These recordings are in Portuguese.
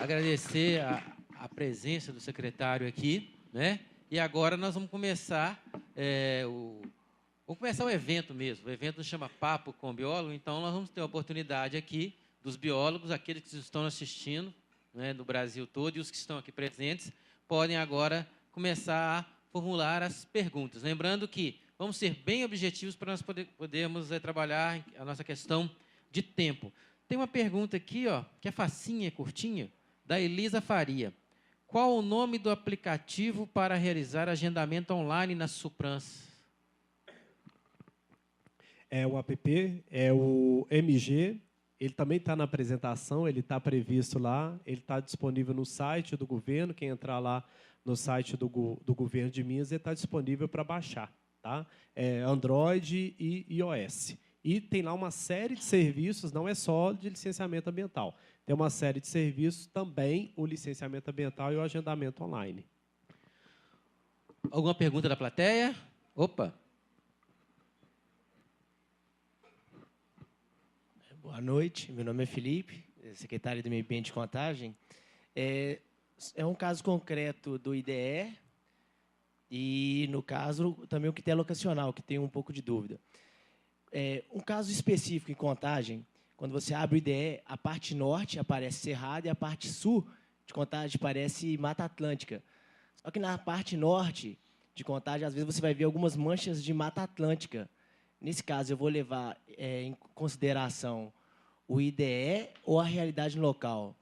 agradecer a presença do secretário aqui, né? E agora nós vamos começar o evento mesmo. O evento chama Papo com Biólogo, então nós vamos ter a oportunidade aqui dos biólogos, aqueles que estão assistindo, né, do Brasil todo, e os que estão aqui presentes, podem agora começar a formular as perguntas. Lembrando que vamos ser bem objetivos para nós podermos trabalhar a nossa questão de tempo. Tem uma pergunta aqui, ó, que é facinha, curtinha, da Elisa Faria. Qual o nome do aplicativo para realizar agendamento online na Suprans? É o app, é o MG, ele também está na apresentação, ele está previsto lá, ele está disponível no site do governo, quem entrar lá no site do governo de Minas, ele está disponível para baixar, tá? É Android e iOS. E tem lá uma série de serviços, não é só de licenciamento ambiental, tem uma série de serviços também, o licenciamento ambiental e o agendamento online. Alguma pergunta da plateia? Opa! Boa noite, meu nome é Felipe, secretário do Meio Ambiente de Contagem. É um caso concreto do IDE e, no caso, também o critério locacional, que tem um pouco de dúvida. Um caso específico em Contagem, quando você abre o IDE, a parte norte aparece Cerrado e a parte sul de Contagem aparece Mata Atlântica. Só que na parte norte de Contagem, às vezes, você vai ver algumas manchas de Mata Atlântica. Nesse caso, eu vou levar em consideração o IDE ou a realidade local?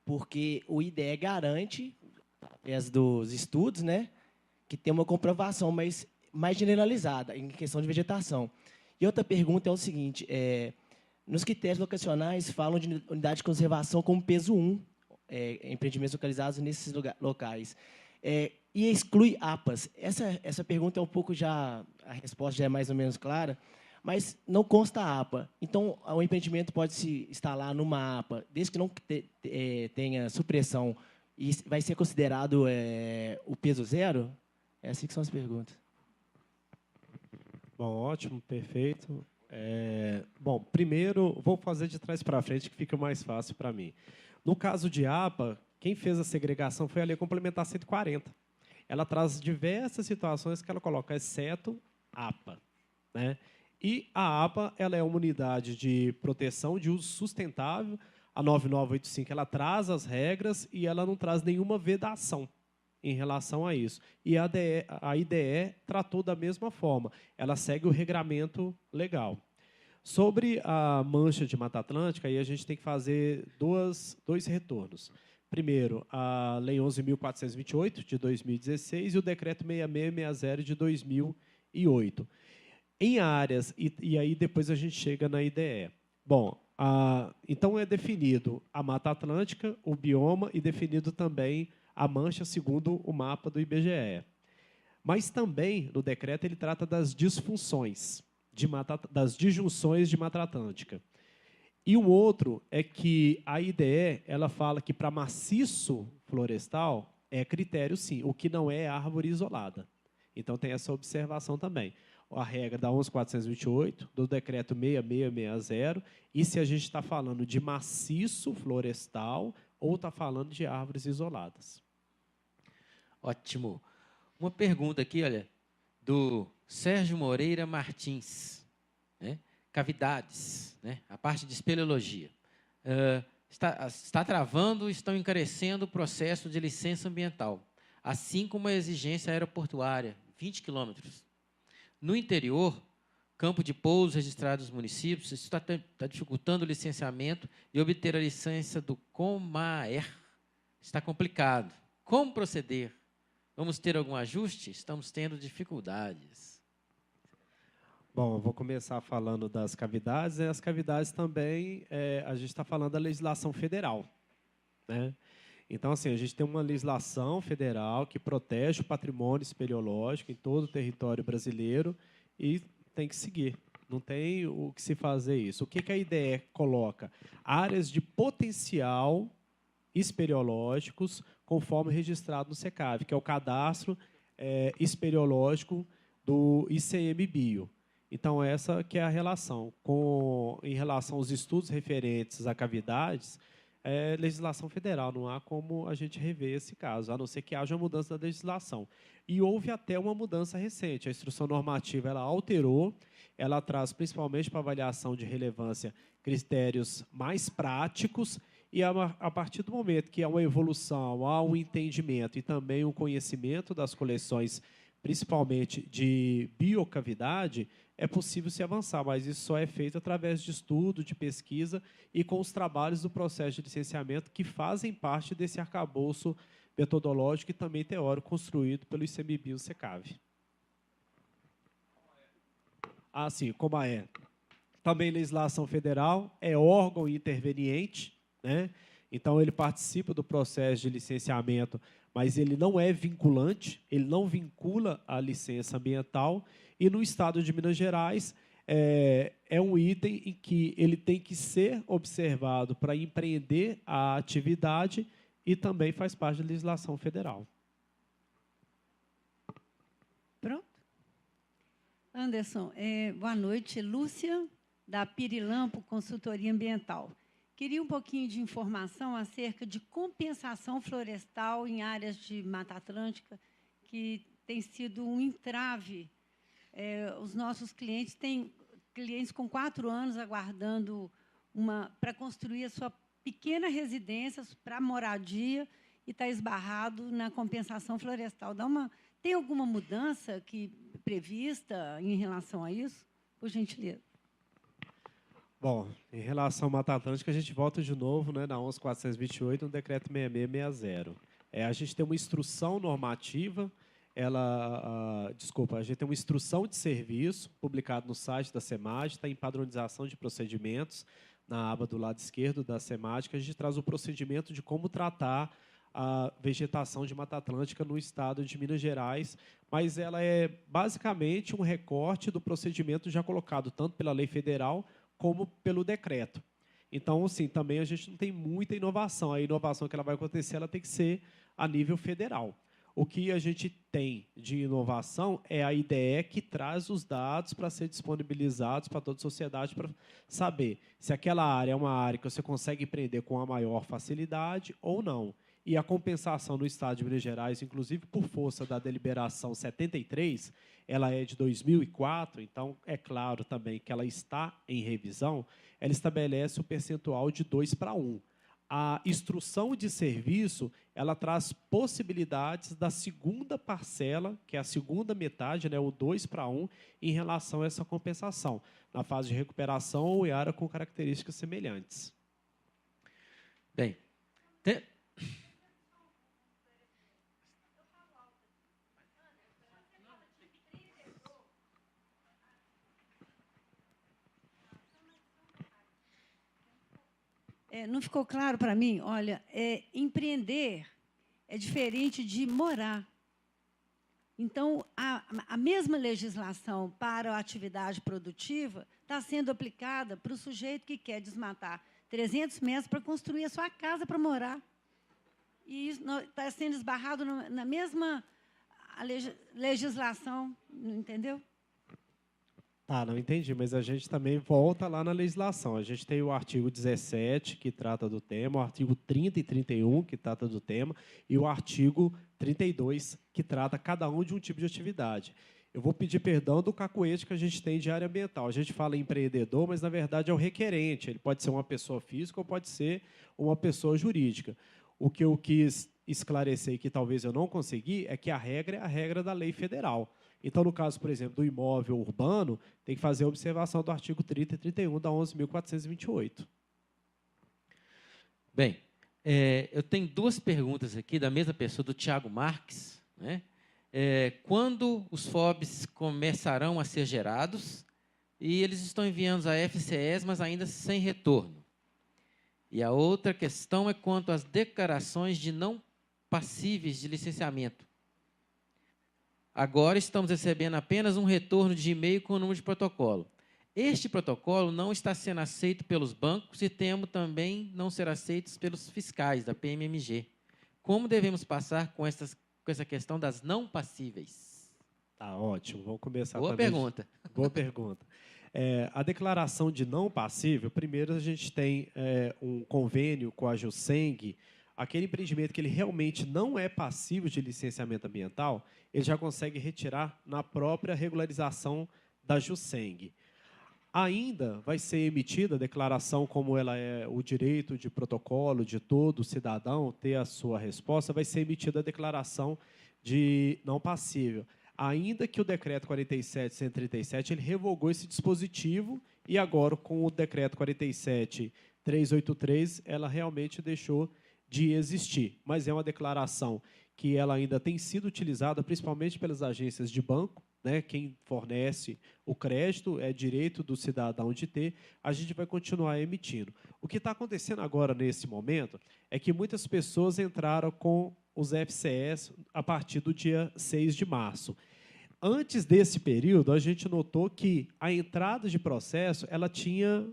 Porque o IDE garante, através dos estudos, né, que tem uma comprovação mais generalizada em questão de vegetação. E outra pergunta é o seguinte, nos critérios locacionais falam de unidade de conservação como peso 1, empreendimentos localizados nesses locais. E exclui APAs. Essa pergunta é um pouco já, a resposta já é mais ou menos clara, mas não consta a APA. Então, o empreendimento pode se instalar numa APA, desde que não tenha supressão, e vai ser considerado o peso zero? Essas que são as perguntas. Bom, ótimo, perfeito. Bom, primeiro, vou fazer de trás para frente, que fica mais fácil para mim. No caso de APA, quem fez a segregação foi a Lei Complementar 140. Ela traz diversas situações que ela coloca, exceto APA, né? E a APA ela é uma unidade de proteção de uso sustentável. A 9985 ela traz as regras e ela não traz nenhuma vedação em relação a isso. E a IDE tratou da mesma forma. Ela segue o regramento legal. Sobre a mancha de Mata Atlântica, aí a gente tem que fazer dois retornos. Primeiro, a Lei 11.428, de 2016, e o Decreto 6660, de 2008. Em áreas, e aí depois a gente chega na IDE. Bom, então é definido a Mata Atlântica, o bioma, e definido também a mancha, segundo o mapa do IBGE. Mas também, no decreto, ele trata das disfunções, das disjunções de Mata Atlântica. E o outro é que a IDE ela fala que para maciço florestal é critério, sim, o que não é árvore isolada. Então, tem essa observação também. A regra da 11.428, do decreto 6660, e se a gente está falando de maciço florestal ou está falando de árvores isoladas. Ótimo. Uma pergunta aqui, olha, do Sérgio Moreira Martins, né? Cavidades, né? A parte de espeleologia. Está travando, estão encarecendo o processo de licença ambiental, assim como a exigência aeroportuária, 20 quilômetros. No interior, campo de pouso registrado nos municípios, isso está dificultando o licenciamento e obter a licença do Comaer. Está complicado. Como proceder? Vamos ter algum ajuste? Estamos tendo dificuldades. Bom, eu vou começar falando das cavidades. As cavidades também, a gente está falando da legislação federal, né? Então, assim, a gente tem uma legislação federal que protege o patrimônio espeleológico em todo o território brasileiro e tem que seguir. Não tem o que se fazer isso. O que a IDE coloca? Áreas de potencial espeleológicos, conforme registrado no SECAV, que é o cadastro espeleológico do ICMBio. Então, essa que é a relação. Em relação aos estudos referentes a cavidades, é legislação federal, não há como a gente rever esse caso, a não ser que haja uma mudança da legislação. E houve até uma mudança recente. A instrução normativa ela alterou, ela traz principalmente para avaliação de relevância critérios mais práticos e a partir do momento que há uma evolução, há um entendimento e também um conhecimento das coleções, principalmente de biocavidade, é possível se avançar, mas isso só é feito através de estudo, de pesquisa e com os trabalhos do processo de licenciamento que fazem parte desse arcabouço metodológico e também teórico construído pelo ICMBio SECAV. Assim, como é. Também legislação federal, é órgão interveniente, né? Então, ele participa do processo de licenciamento, mas ele não é vinculante, ele não vincula a licença ambiental. E no Estado de Minas Gerais, é um item em que ele tem que ser observado para empreender a atividade e também faz parte da legislação federal. Pronto? Anderson, boa noite. Lúcia, da Pirilampo Consultoria Ambiental. Queria um pouquinho de informação acerca de compensação florestal em áreas de Mata Atlântica, que tem sido um entrave. Os nossos clientes têm clientes com 4 anos aguardando para construir a sua pequena residência para moradia e está esbarrado na compensação florestal. Tem alguma mudança prevista em relação a isso? Por gentileza. Bom, em relação à Mata Atlântica, a gente volta de novo, né, na 11.428, no decreto 6660. A gente tem uma instrução normativa, a gente tem uma instrução de serviço publicada no site da SEMAD, está em padronização de procedimentos, na aba do lado esquerdo da SEMAD, que a gente traz o procedimento de como tratar a vegetação de Mata Atlântica no estado de Minas Gerais, mas ela é basicamente um recorte do procedimento já colocado tanto pela lei federal como pelo decreto. Então, assim, também a gente não tem muita inovação. A inovação que ela vai acontecer, ela tem que ser a nível federal. O que a gente tem de inovação é a IDE que traz os dados para ser disponibilizados para toda a sociedade para saber se aquela área é uma área que você consegue empreender com a maior facilidade ou não. E a compensação no Estado de Minas Gerais, inclusive por força da deliberação 73, ela é de 2004, então é claro também que ela está em revisão, ela estabelece o percentual de 2:1. A instrução de serviço, ela traz possibilidades da segunda parcela, que é a segunda metade, né, o 2:1, em relação a essa compensação, na fase de recuperação ou em área com características semelhantes. Bem, não ficou claro para mim? Olha, empreender é diferente de morar. Então, a mesma legislação para a atividade produtiva está sendo aplicada para o sujeito que quer desmatar 300 metros para construir a sua casa para morar. E isso está sendo esbarrado na mesma legislação, entendeu? Não entendi, mas a gente também volta lá na legislação. A gente tem o artigo 17, que trata do tema, o artigo 30 e 31, que trata do tema, e o artigo 32, que trata cada um de um tipo de atividade. Eu vou pedir perdão do cacuete que a gente tem de área ambiental. A gente fala empreendedor, mas, na verdade, é o requerente. Ele pode ser uma pessoa física ou pode ser uma pessoa jurídica. O que eu quis esclarecer e que talvez eu não consegui é que a regra é a regra da lei federal. Então, no caso, por exemplo, do imóvel urbano, tem que fazer a observação do artigo 30 e 31 da 11.428. Bem, eu tenho 2 perguntas aqui da mesma pessoa, do Tiago Marques, né? Quando os FOBs começarão a ser gerados? E eles estão enviando a FCES, mas ainda sem retorno. E a outra questão é quanto às declarações de não passíveis de licenciamento. Agora estamos recebendo apenas um retorno de e-mail com o número de protocolo. Este protocolo não está sendo aceito pelos bancos e temo também não ser aceito pelos fiscais da PMMG. Como devemos passar com essa questão das não passíveis? Tá ótimo, vamos começar. Boa pergunta. Boa pergunta. A declaração de não passível, primeiro a gente tem um convênio com a Juseng, aquele empreendimento que ele realmente não é passível de licenciamento ambiental, ele já consegue retirar na própria regularização da Juseng. Ainda vai ser emitida a declaração, como ela é o direito de protocolo de todo cidadão ter a sua resposta, vai ser emitida a declaração de não passível. Ainda que o decreto 47.137 ele revogou esse dispositivo e agora, com o decreto 47.383, ela realmente deixou de existir. Mas é uma declaração que ela ainda tem sido utilizada, principalmente pelas agências de banco, né? Quem fornece o crédito é direito do cidadão de ter, a gente vai continuar emitindo. O que está acontecendo agora, nesse momento, é que muitas pessoas entraram com os FCS a partir do dia 6 de março. Antes desse período, a gente notou que a entrada de processo ela tinha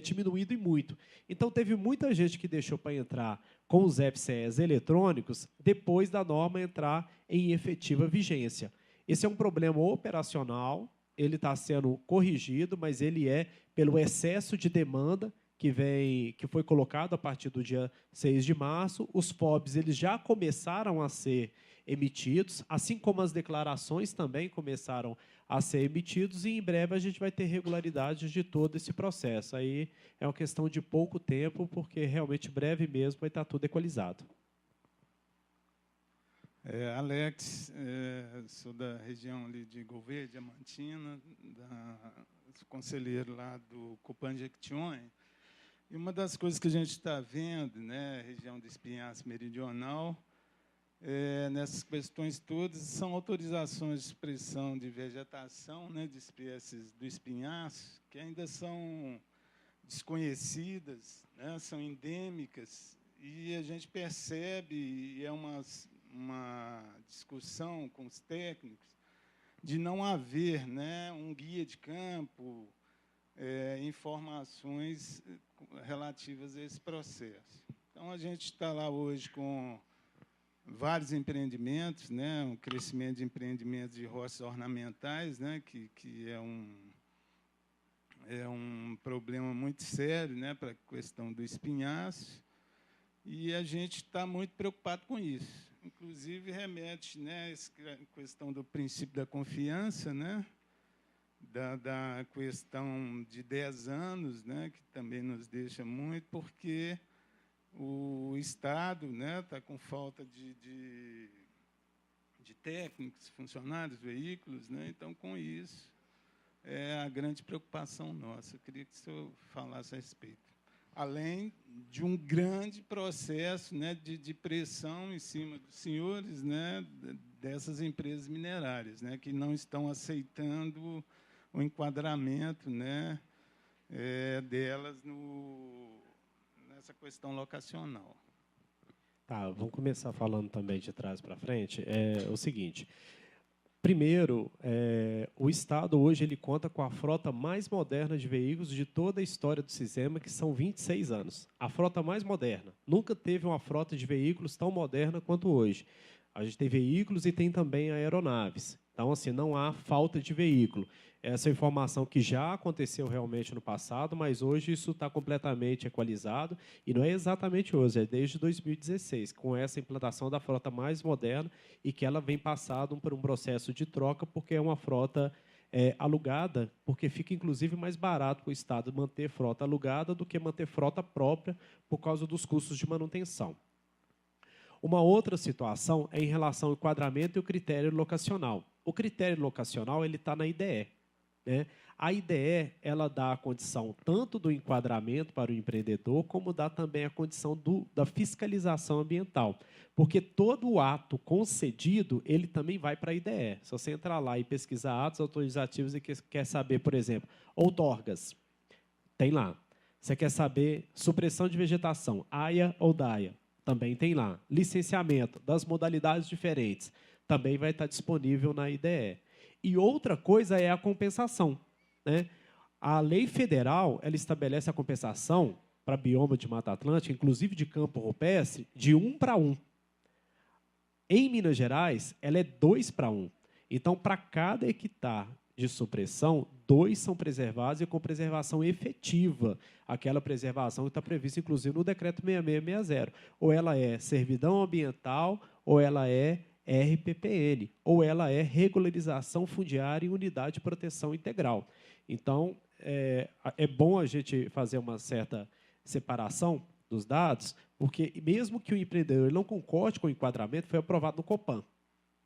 diminuído e muito. Então, teve muita gente que deixou para entrar com os FCS eletrônicos depois da norma entrar em efetiva vigência. Esse é um problema operacional, ele está sendo corrigido, mas ele é pelo excesso de demanda que foi colocado a partir do dia 6 de março. Os FOBs eles já começaram a ser emitidos, assim como as declarações também começaram a ser emitidos, e em breve a gente vai ter regularidade de todo esse processo. Aí é uma questão de pouco tempo, porque realmente breve mesmo vai estar tudo equalizado. Alex, sou da região ali de Gouveia, Diamantina, sou conselheiro lá do Copan Jequitinhonha. E uma das coisas que a gente está vendo, né, região do Espinhaço Meridional, nessas questões todas, são autorizações de expressão de vegetação, né, de espécies do espinhaço, que ainda são desconhecidas, né, são endêmicas, e a gente percebe, e é uma discussão com os técnicos, de não haver, né, um guia de campo, informações relativas a esse processo. Então, a gente está lá hoje com vários empreendimentos, né, um crescimento de empreendimentos de roças ornamentais, né, que é um problema muito sério, né, para a questão do espinhaço, e a gente está muito preocupado com isso. Inclusive, remete, né, a questão do princípio da confiança, né, da questão de 10 anos, né, que também nos deixa muito, porque o Estado, né, está com falta de técnicos, funcionários, veículos, né, então, com isso, é a grande preocupação nossa. Eu queria que o senhor falasse a respeito. Além de um grande processo, né, de pressão em cima dos senhores, né, dessas empresas minerárias, né, que não estão aceitando o enquadramento, né, delas nessa questão locacional. Tá, vamos começar falando também de trás para frente. É o seguinte. Primeiro, o Estado hoje ele conta com a frota mais moderna de veículos de toda a história do sistema, que são 26 anos. A frota mais moderna. Nunca teve uma frota de veículos tão moderna quanto hoje. A gente tem veículos e tem também aeronaves. Então, assim, não há falta de veículo. Essa é informação que já aconteceu realmente no passado, mas hoje isso está completamente equalizado, e não é exatamente hoje, é desde 2016, com essa implantação da frota mais moderna, e que ela vem passado por um processo de troca, porque é uma frota alugada, porque fica, inclusive, mais barato para o Estado manter frota alugada do que manter frota própria, por causa dos custos de manutenção. Uma outra situação é em relação ao enquadramento e o critério locacional. O critério locacional ele está na IDE. Né? A IDE ela dá a condição tanto do enquadramento para o empreendedor, como dá também a condição da fiscalização ambiental. Porque todo o ato concedido, ele também vai para a IDE. Se você entrar lá e pesquisar atos autorizativos e quer saber, por exemplo, outorgas, tem lá. Você quer saber supressão de vegetação, AIA ou DAIA, também tem lá. Licenciamento das modalidades diferentes, também vai estar disponível na IDE. E outra coisa é a compensação. Né? A lei federal ela estabelece a compensação para bioma de Mata Atlântica, inclusive de campo rupestre, de 1 para 1. Em Minas Gerais, ela é 2 para 1. Então, para cada hectare de supressão, 2 são preservados e com preservação efetiva, aquela preservação que está prevista, inclusive, no Decreto 6660. Ou ela é servidão ambiental, ou ela é RPPN, ou ela é regularização fundiária em unidade de proteção integral. Então, é bom a gente fazer uma certa separação dos dados, porque mesmo que o empreendedor não concorde com o enquadramento, foi aprovado no Copan.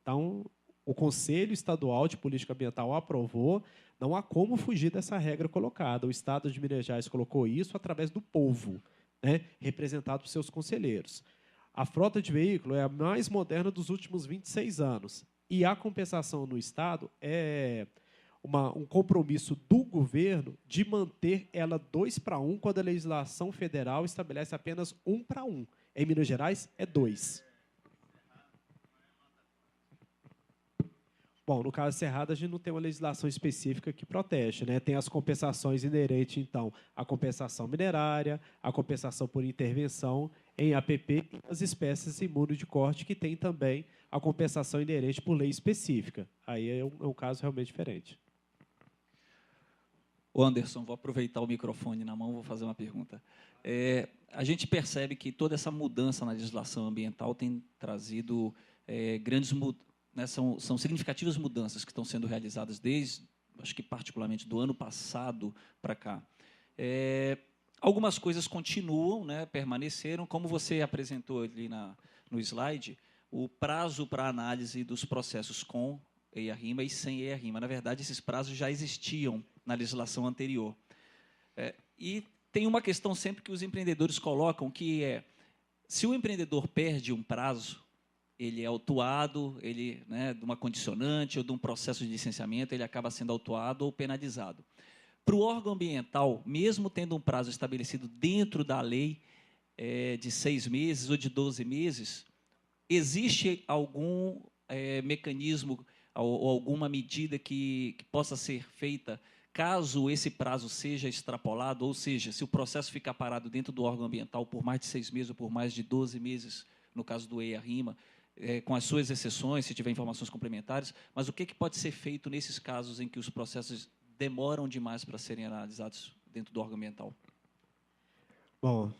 Então, o Conselho Estadual de Política Ambiental aprovou, não há como fugir dessa regra colocada. O Estado de Minas Gerais colocou isso através do povo, né, representado por seus conselheiros. A frota de veículo é a mais moderna dos últimos 26 anos. E a compensação no Estado é um compromisso do governo de manter ela 2:1, quando a legislação federal estabelece apenas 1:1. Em Minas Gerais, é 2. Bom, no caso Cerrado, a gente não tem uma legislação específica que protege, né? Tem as compensações inerentes, então, à compensação minerária, à compensação por intervenção em APP e as espécies imunes de corte, que tem também a compensação inerente por lei específica. Aí é um caso realmente diferente. Ô Anderson, vou aproveitar o microfone na mão, vou fazer uma pergunta. A gente percebe que toda essa mudança na legislação ambiental tem trazido grandes mudanças, né, são significativas mudanças que estão sendo realizadas desde, acho que particularmente do ano passado para cá. Algumas coisas continuam, né, permaneceram, como você apresentou ali no slide, o prazo para análise dos processos com EIA-RIMA e sem EIA-RIMA. Na verdade, esses prazos já existiam na legislação anterior. E tem uma questão sempre que os empreendedores colocam, que é, se o empreendedor perde um prazo, ele é autuado, né, de uma condicionante ou de um processo de licenciamento, ele acaba sendo autuado ou penalizado. Para o órgão ambiental, mesmo tendo um prazo estabelecido dentro da lei de 6 meses ou de 12 meses, existe algum mecanismo ou alguma medida que possa ser feita caso esse prazo seja extrapolado, ou seja, se o processo ficar parado dentro do órgão ambiental por mais de 6 meses ou por mais de 12 meses, no caso do EIA-RIMA, com as suas exceções, se tiver informações complementares, mas o que pode ser feito nesses casos em que os processos demoram demais para serem analisados dentro do órgão ambiental? Bom,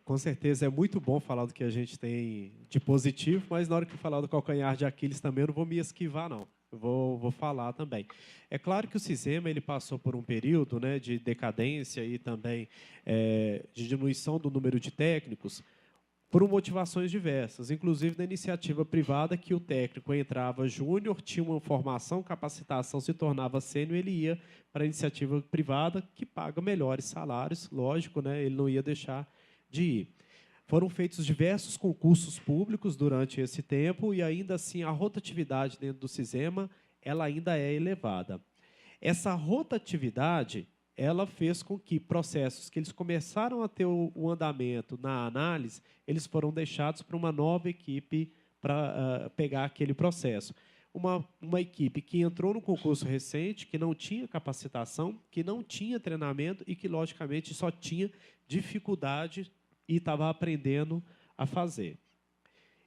com certeza é muito bom falar do que a gente tem de positivo, mas na hora que eu falar do calcanhar de Aquiles também eu não vou me esquivar, não. Eu vou falar também. É claro que o CISEMA ele passou por um período, né, de decadência e também de diminuição do número de técnicos, por motivações diversas, inclusive da iniciativa privada, que o técnico entrava júnior, tinha uma formação, capacitação, se tornava sênior, ele ia para a iniciativa privada, que paga melhores salários, lógico, né, ele não ia deixar de ir. Foram feitos diversos concursos públicos durante esse tempo e, ainda assim, a rotatividade dentro do CISEMA ela ainda é elevada. Essa rotatividade ela fez com que processos que eles começaram a ter o andamento na análise, eles foram deixados para uma nova equipe para pegar aquele processo. Uma equipe que entrou no concurso recente, que não tinha capacitação, que não tinha treinamento e que, logicamente, só tinha dificuldade e estava aprendendo a fazer.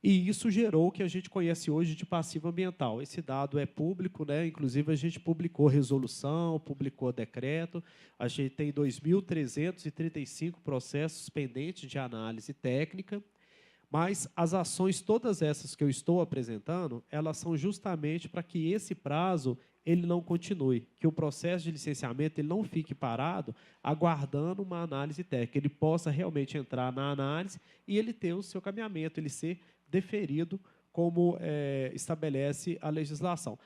E isso gerou o que a gente conhece hoje de passivo ambiental. Esse dado é público, né? Inclusive a gente publicou resolução, publicou decreto. A gente tem 2.335 processos pendentes de análise técnica, mas as ações, todas essas que eu estou apresentando, elas são justamente para que esse prazo ele não continue, que o processo de licenciamento ele não fique parado aguardando uma análise técnica, ele possa realmente entrar na análise e ele ter o seu caminhamento, ele ser deferido como estabelece a legislação.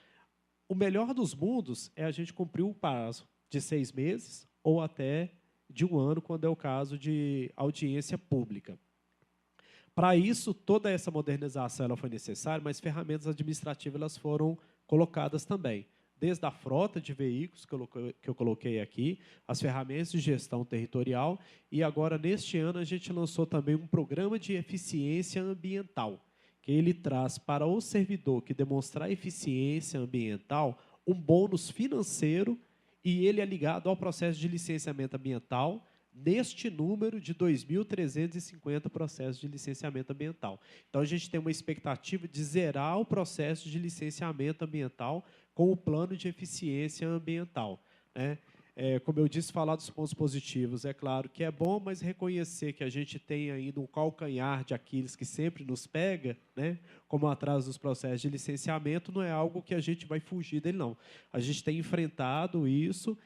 O melhor dos mundos é a gente cumprir o prazo de 6 meses ou até de 1 ano, quando é o caso de audiência pública. Para isso, toda essa modernização ela foi necessária, mas ferramentas administrativas elas foram colocadas também. Desde a frota de veículos que eu coloquei aqui, as ferramentas de gestão territorial, e agora, neste ano, a gente lançou também um programa de eficiência ambiental, que ele traz para o servidor que demonstrar eficiência ambiental um bônus financeiro, e ele é ligado ao processo de licenciamento ambiental, neste número de 2.350 processos de licenciamento ambiental. Então, a gente tem uma expectativa de zerar o processo de licenciamento ambiental com o plano de eficiência ambiental, né? Como eu disse, falar dos pontos positivos, é claro que é bom, mas reconhecer que a gente tem ainda um calcanhar de Aquiles que sempre nos pega, né, como atraso dos processos de licenciamento, não é algo que a gente vai fugir dele, não. A gente tem enfrentado isso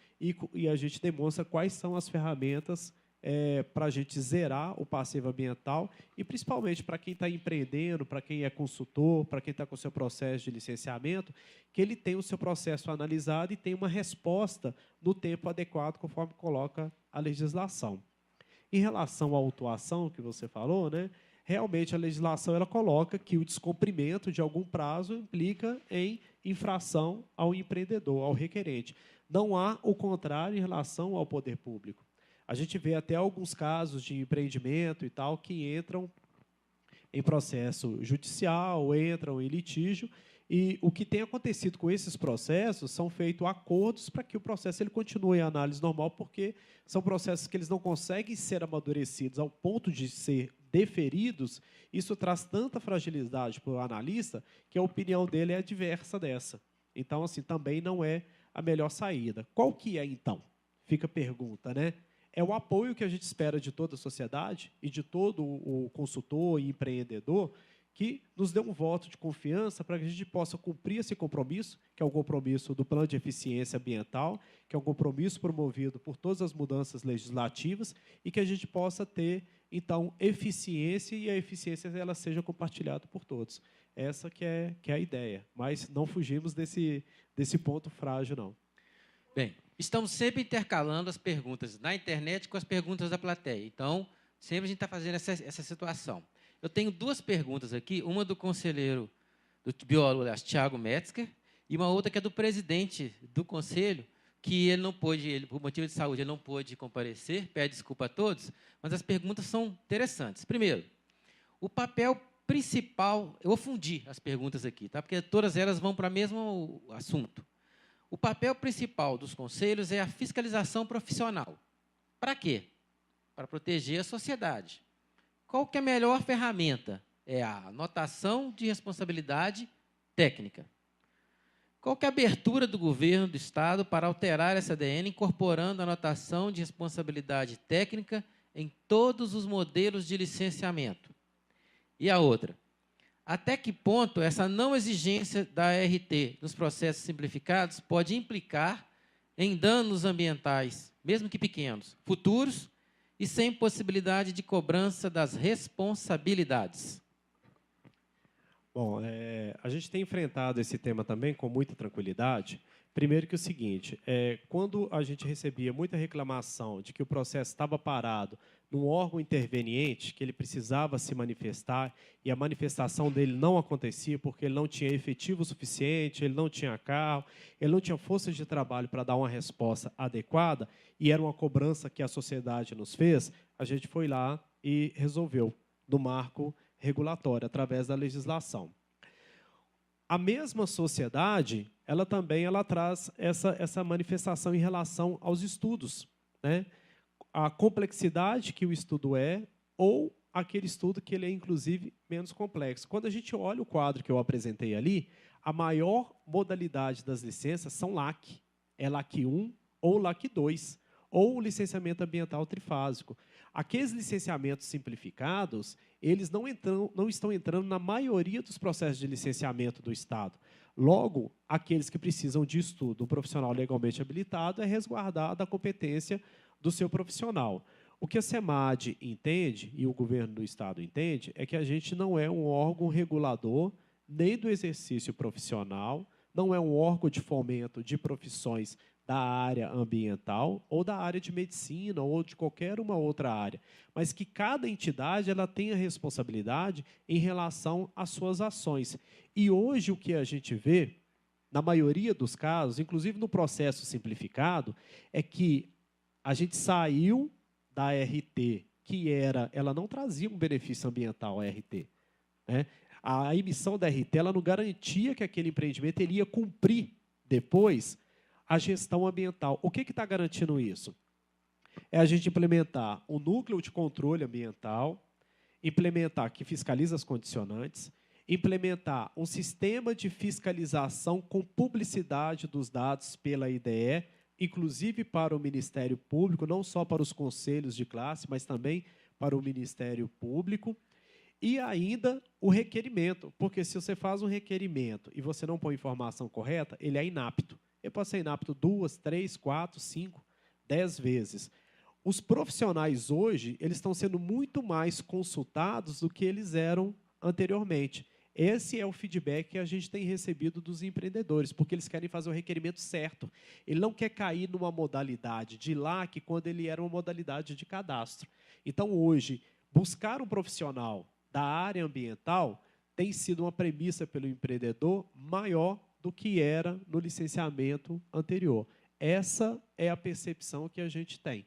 e a gente demonstra quais são as ferramentas para a gente zerar o passivo ambiental e, principalmente, para quem está empreendendo, para quem é consultor, para quem está com o seu processo de licenciamento, que ele tenha o seu processo analisado e tenha uma resposta no tempo adequado, conforme coloca a legislação. Em relação à autuação que você falou, né, realmente a legislação ela coloca que o descumprimento de algum prazo implica em infração ao empreendedor, ao requerente. Não há o contrário em relação ao poder público. A gente vê até alguns casos de empreendimento e tal que entram em processo judicial, entram em litígio, e o que tem acontecido com esses processos são feitos acordos para que o processo ele continue em análise normal, porque são processos que eles não conseguem ser amadurecidos ao ponto de ser deferidos. Isso traz tanta fragilidade para o analista que a opinião dele é diversa dessa. Então, assim, também não é a melhor saída. Qual que é, então? Fica a pergunta, né? É o apoio que a gente espera de toda a sociedade e de todo o consultor e empreendedor que nos dê um voto de confiança para que a gente possa cumprir esse compromisso, que é o compromisso do Plano de Eficiência Ambiental, que é um compromisso promovido por todas as mudanças legislativas e que a gente possa ter, então, eficiência e a eficiência ela seja compartilhada por todos. Essa que é a ideia, mas não fugimos desse ponto frágil, não. Bem, estamos sempre intercalando as perguntas na internet com as perguntas da plateia. Então, sempre a gente está fazendo essa situação. Eu tenho duas perguntas aqui, uma do conselheiro, do biólogo, Thiago Metzger, e uma outra que é do presidente do conselho, que ele não pôde, por motivo de saúde, ele não pôde comparecer, pede desculpa a todos, mas as perguntas são interessantes. Primeiro, o papel principal, eu vou fundir as perguntas aqui, tá? Porque todas elas vão para o mesmo assunto. O papel principal dos conselhos é a fiscalização profissional. Para quê? Para proteger a sociedade. Qual que é a melhor ferramenta? É a anotação de responsabilidade técnica. Qual que é a abertura do governo do Estado para alterar essa ADN, incorporando a anotação de responsabilidade técnica em todos os modelos de licenciamento? E a outra? Até que ponto essa não exigência da ART nos processos simplificados pode implicar em danos ambientais, mesmo que pequenos, futuros e sem possibilidade de cobrança das responsabilidades? Bom, a gente tem enfrentado esse tema também com muita tranquilidade. Primeiro que o seguinte, quando a gente recebia muita reclamação de que o processo estava parado num órgão interveniente, que ele precisava se manifestar, e a manifestação dele não acontecia porque ele não tinha efetivo suficiente, ele não tinha carro, ele não tinha força de trabalho para dar uma resposta adequada, e era uma cobrança que a sociedade nos fez, a gente foi lá e resolveu no marco regulatório, através da legislação. A mesma sociedade, ela também traz essa manifestação em relação aos estudos, né? A complexidade que o estudo é, ou aquele estudo que ele é, inclusive, menos complexo. Quando a gente olha o quadro que eu apresentei ali, a maior modalidade das licenças são LAC. É LAC 1 ou LAC 2, ou o licenciamento ambiental trifásico. Aqueles licenciamentos simplificados, eles não estão entrando na maioria dos processos de licenciamento do Estado. Logo, aqueles que precisam de estudo, um profissional legalmente habilitado é resguardado a competência do seu profissional. O que a SEMAD entende, e o governo do Estado entende, é que a gente não é um órgão regulador nem do exercício profissional, não é um órgão de fomento de profissões da área ambiental ou da área de medicina ou de qualquer uma outra área, mas que cada entidade ela tem a responsabilidade em relação às suas ações. E hoje o que a gente vê, na maioria dos casos, inclusive no processo simplificado, é que a gente saiu da RT, que ela não trazia um benefício ambiental, a RT, né? A emissão da RT ela não garantia que aquele empreendimento ele ia cumprir depois a gestão ambiental. O que está garantindo isso? É a gente implementar o núcleo de controle ambiental, implementar que fiscaliza as condicionantes, implementar um sistema de fiscalização com publicidade dos dados pela IDE, inclusive para o Ministério Público, não só para os conselhos de classe, mas também para o Ministério Público. E ainda o requerimento, porque se você faz um requerimento e você não põe a informação correta, ele é inapto. Ele pode ser inapto 2, 3, 4, 5, 10 vezes. Os profissionais hoje eles estão sendo muito mais consultados do que eles eram anteriormente. Esse é o feedback que a gente tem recebido dos empreendedores, porque eles querem fazer o requerimento certo. Ele não quer cair numa modalidade de LAC quando ele era uma modalidade de cadastro. Então, hoje, buscar um profissional da área ambiental tem sido uma premissa pelo empreendedor maior do que era no licenciamento anterior. Essa é a percepção que a gente tem.